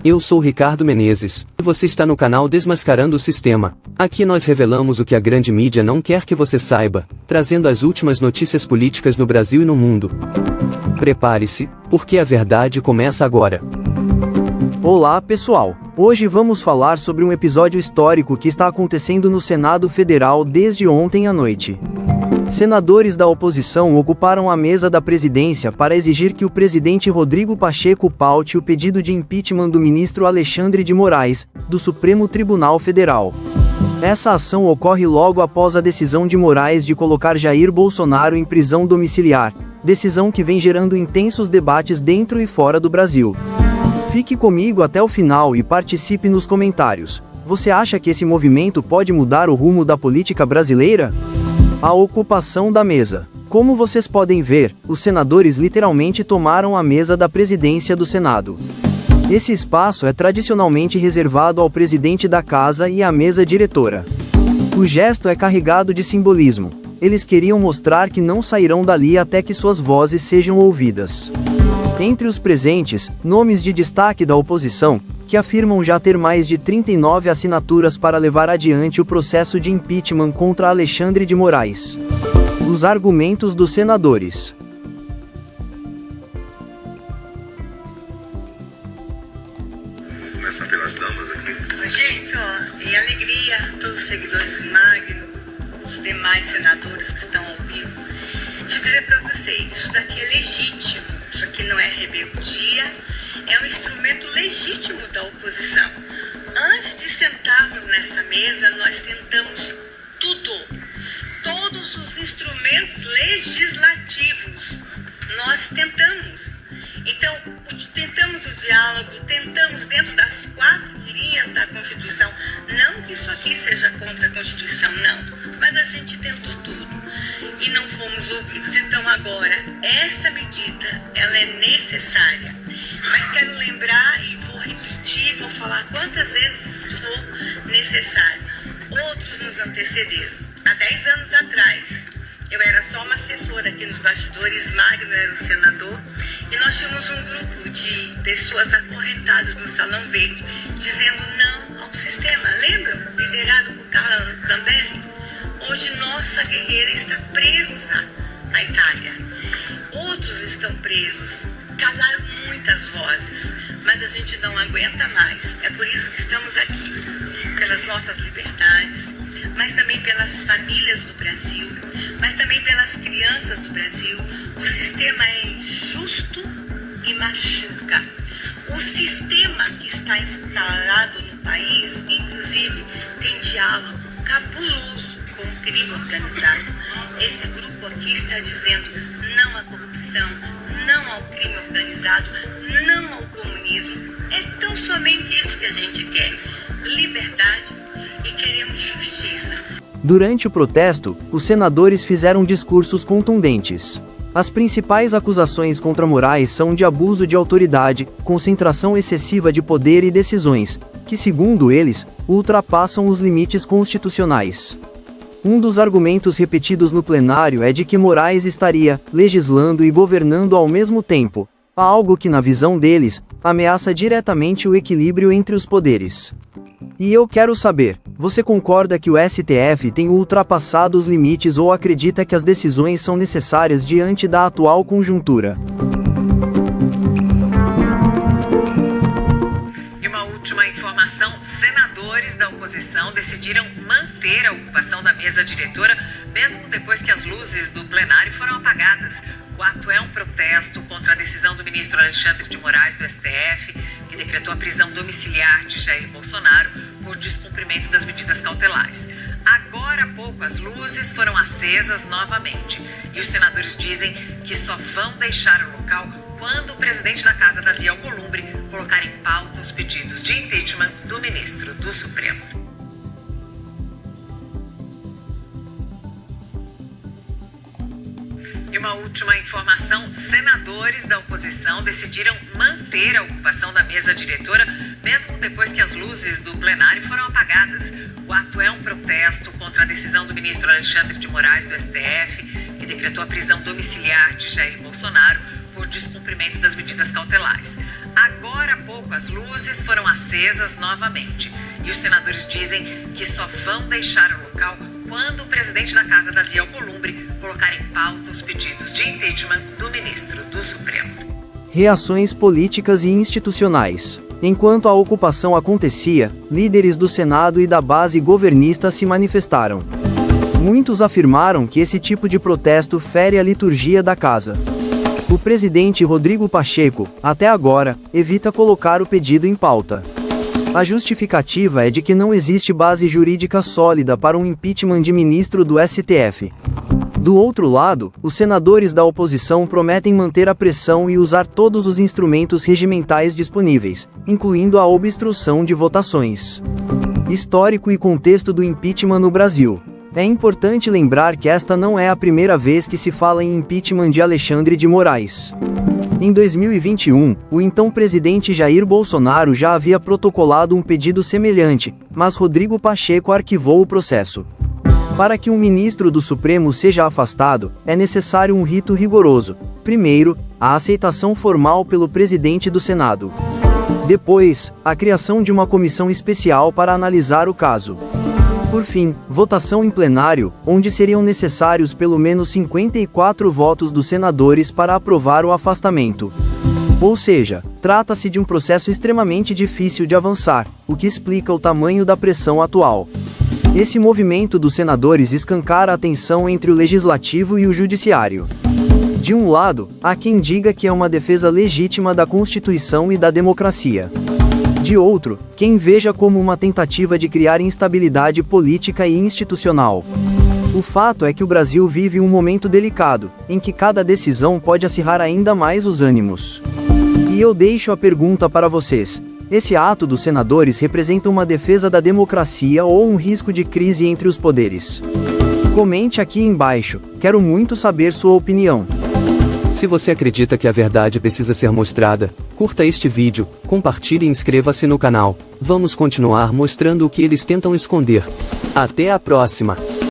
Eu sou Ricardo Menezes, e você está no canal Desmascarando o Sistema. Aqui nós revelamos o que a grande mídia não quer que você saiba, trazendo as últimas notícias políticas no Brasil e no mundo. Prepare-se, porque a verdade começa agora. Olá pessoal, hoje vamos falar sobre um episódio histórico que está acontecendo no Senado Federal desde ontem à noite. Senadores da oposição ocuparam a mesa da presidência para exigir que o presidente Rodrigo Pacheco paute o pedido de impeachment do ministro Alexandre de Moraes, do Supremo Tribunal Federal. Essa ação ocorre logo após a decisão de Moraes de colocar Jair Bolsonaro em prisão domiciliar, decisão que vem gerando intensos debates dentro e fora do Brasil. Fique comigo até o final e participe nos comentários. Você acha que esse movimento pode mudar o rumo da política brasileira? A ocupação da mesa. Como vocês podem ver, os senadores literalmente tomaram a mesa da presidência do Senado. Esse espaço é tradicionalmente reservado ao presidente da casa e à mesa diretora. O gesto é carregado de simbolismo. Eles queriam mostrar que não sairão dali até que suas vozes sejam ouvidas. Entre os presentes, nomes de destaque da oposição, que afirmam já ter mais de 39 assinaturas para levar adiante o processo de impeachment contra Alexandre de Moraes. Os argumentos dos senadores. Vamos começar pelas damas aqui. Gente, em alegria a todos os seguidores do Magno, os demais senadores que estão ao vivo. Deixa eu dizer para vocês, isso daqui é legítimo, isso aqui não é rebeldia, é um instrumento legítimo da oposição. Antes de sentarmos nessa mesa, nós tentamos todos os instrumentos legislativos, nós tentamos. Então, tentamos o diálogo, tentamos dentro das 4 linhas da Constituição, não que isso aqui seja contra a Constituição, não, mas a gente tentou tudo e não fomos ouvidos. Então agora, esta medida, ela é necessária, mas quero lembrar e vou repetir, vou falar quantas vezes for necessário. Outros nos antecederam. Há 10 anos atrás, eu era só uma assessora aqui nos bastidores, Magno era o senador, e nós tínhamos um grupo de pessoas acorrentadas no Salão Verde, dizendo não ao sistema. Lembram? Liderado por Carla Zambelli. Hoje nossa guerreira está presa na Itália. Outros estão presos. Calaram muitas vozes, mas a gente não aguenta mais. É por isso que estamos aqui, pelas nossas liberdades, mas também pelas famílias do Brasil, mas também pelas crianças do Brasil. O sistema é injusto e machuca. O sistema que está instalado no país, inclusive, tem diálogo cabuloso com o crime organizado. Esse grupo aqui está dizendo não à corrupção, não ao crime organizado, não ao comunismo. É tão somente isso que a gente quer: liberdade, e queremos justiça. Durante o protesto, os senadores fizeram discursos contundentes. As principais acusações contra Moraes são de abuso de autoridade, concentração excessiva de poder e decisões, que, segundo eles, ultrapassam os limites constitucionais. Um dos argumentos repetidos no plenário é de que Moraes estaria legislando e governando ao mesmo tempo, algo que, na visão deles, ameaça diretamente o equilíbrio entre os poderes. E eu quero saber, você concorda que o STF tem ultrapassado os limites ou acredita que as decisões são necessárias diante da atual conjuntura? E uma última informação: senadores da oposição decidiram manter a ocupação da mesa diretora, mesmo depois que as luzes do plenário foram apagadas. O ato é um protesto contra a decisão do ministro Alexandre de Moraes, do STF, que decretou a prisão domiciliar de Jair Bolsonaro por descumprimento das medidas cautelares. Agora há pouco as luzes foram acesas novamente e os senadores dizem que só vão deixar o local quando o presidente da casa, Davi Alcolumbre, colocar em pauta os pedidos de impeachment do ministro do Supremo. E uma última informação: senadores da oposição decidiram manter a ocupação da mesa diretora, mesmo depois que as luzes do plenário foram apagadas. O ato é um protesto contra a decisão do ministro Alexandre de Moraes, do STF, que decretou a prisão domiciliar de Jair Bolsonaro por por descumprimento das medidas cautelares. Agora há pouco as luzes foram acesas novamente e os senadores dizem que só vão deixar o local quando o presidente da Casa, Davi Alcolumbre, colocar em pauta os pedidos de impeachment do ministro do Supremo. Reações políticas e institucionais. Enquanto a ocupação acontecia, líderes do Senado e da base governista se manifestaram. Muitos afirmaram que esse tipo de protesto fere a liturgia da casa. O presidente Rodrigo Pacheco, até agora, evita colocar o pedido em pauta. A justificativa é de que não existe base jurídica sólida para um impeachment de ministro do STF. Do outro lado, os senadores da oposição prometem manter a pressão e usar todos os instrumentos regimentais disponíveis, incluindo a obstrução de votações. Histórico e contexto do impeachment no Brasil. É importante lembrar que esta não é a primeira vez que se fala em impeachment de Alexandre de Moraes. Em 2021, o então presidente Jair Bolsonaro já havia protocolado um pedido semelhante, mas Rodrigo Pacheco arquivou o processo. Para que um ministro do Supremo seja afastado, é necessário um rito rigoroso. Primeiro, a aceitação formal pelo presidente do Senado. Depois, a criação de uma comissão especial para analisar o caso. Por fim, votação em plenário, onde seriam necessários pelo menos 54 votos dos senadores para aprovar o afastamento. Ou seja, trata-se de um processo extremamente difícil de avançar, o que explica o tamanho da pressão atual. Esse movimento dos senadores escancara a tensão entre o legislativo e o judiciário. De um lado, há quem diga que é uma defesa legítima da Constituição e da democracia. De outro, quem veja como uma tentativa de criar instabilidade política e institucional. O fato é que o Brasil vive um momento delicado, em que cada decisão pode acirrar ainda mais os ânimos. E eu deixo a pergunta para vocês: esse ato dos senadores representa uma defesa da democracia ou um risco de crise entre os poderes? Comente aqui embaixo, quero muito saber sua opinião. Se você acredita que a verdade precisa ser mostrada, curta este vídeo, compartilhe e inscreva-se no canal. Vamos continuar mostrando o que eles tentam esconder. Até a próxima!